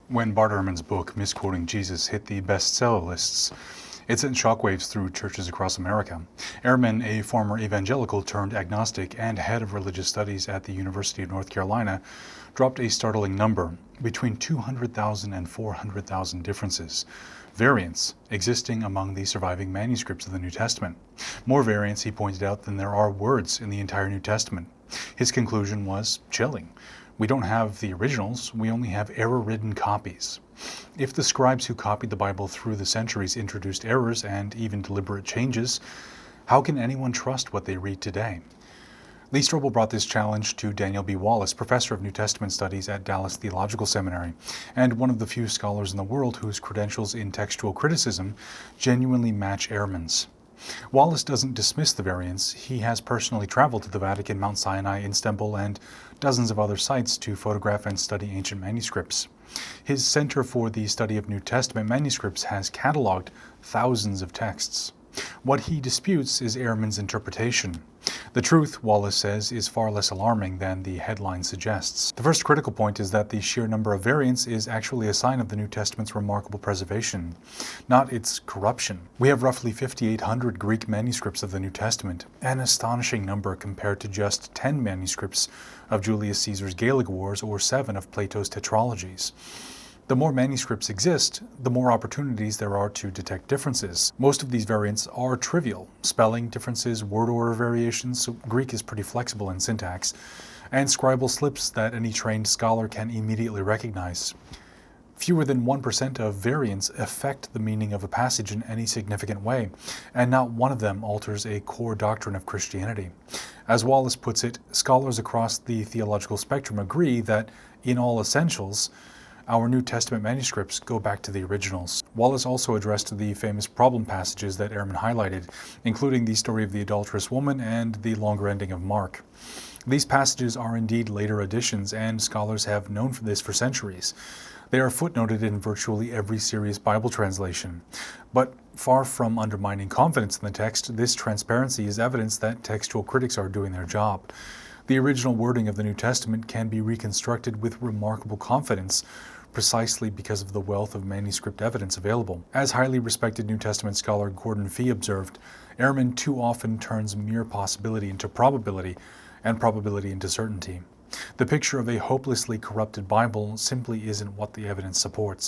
When Bart Ehrman's book, Misquoting Jesus, hit the bestseller lists, it sent shockwaves through churches across America. Ehrman, a former evangelical turned agnostic and head of religious studies at the University of North Carolina, dropped a startling number: between 200,000 and 400,000 differences, variants, existing among the surviving manuscripts of the New Testament. More variants, he pointed out, than there are words in the entire New Testament. His conclusion was chilling. We don't have the originals, we only have error-ridden copies. If the scribes who copied the Bible through the centuries introduced errors and even deliberate changes, how can anyone trust what they read today? Lee Strobel brought this challenge to Daniel B. Wallace, professor of New Testament studies at Dallas Theological Seminary, and one of the few scholars in the world whose credentials in textual criticism genuinely match Ehrman's. Wallace doesn't dismiss the variants. He has personally traveled to the Vatican, Mount Sinai, Istanbul, and dozens of other sites to photograph and study ancient manuscripts. His Center for the Study of New Testament Manuscripts has cataloged thousands of texts. What he disputes is Ehrman's interpretation. The truth, Wallace says, is far less alarming than the headline suggests. The first critical point is that the sheer number of variants is actually a sign of the New Testament's remarkable preservation, not its corruption. We have roughly 5,800 Greek manuscripts of the New Testament, an astonishing number compared to just 10 manuscripts of Julius Caesar's Gallic Wars or 7 of Plato's tetralogies. The more manuscripts exist, the more opportunities there are to detect differences. Most of these variants are trivial: spelling differences, word order variations, so Greek is pretty flexible in syntax, and scribal slips that any trained scholar can immediately recognize. Fewer than 1% of variants affect the meaning of a passage in any significant way, and not one of them alters a core doctrine of Christianity. As Wallace puts it, scholars across the theological spectrum agree that, in all essentials, our New Testament manuscripts go back to the originals. Wallace also addressed the famous problem passages that Ehrman highlighted, including the story of the adulterous woman and the longer ending of Mark. These passages are indeed later additions, and scholars have known for this for centuries. They are footnoted in virtually every serious Bible translation. But far from undermining confidence in the text, this transparency is evidence that textual critics are doing their job. The original wording of the New Testament can be reconstructed with remarkable confidence, precisely because of the wealth of manuscript evidence available. As highly respected New Testament scholar Gordon Fee observed, Ehrman too often turns mere possibility into probability, and probability into certainty. The picture of a hopelessly corrupted Bible simply isn't what the evidence supports.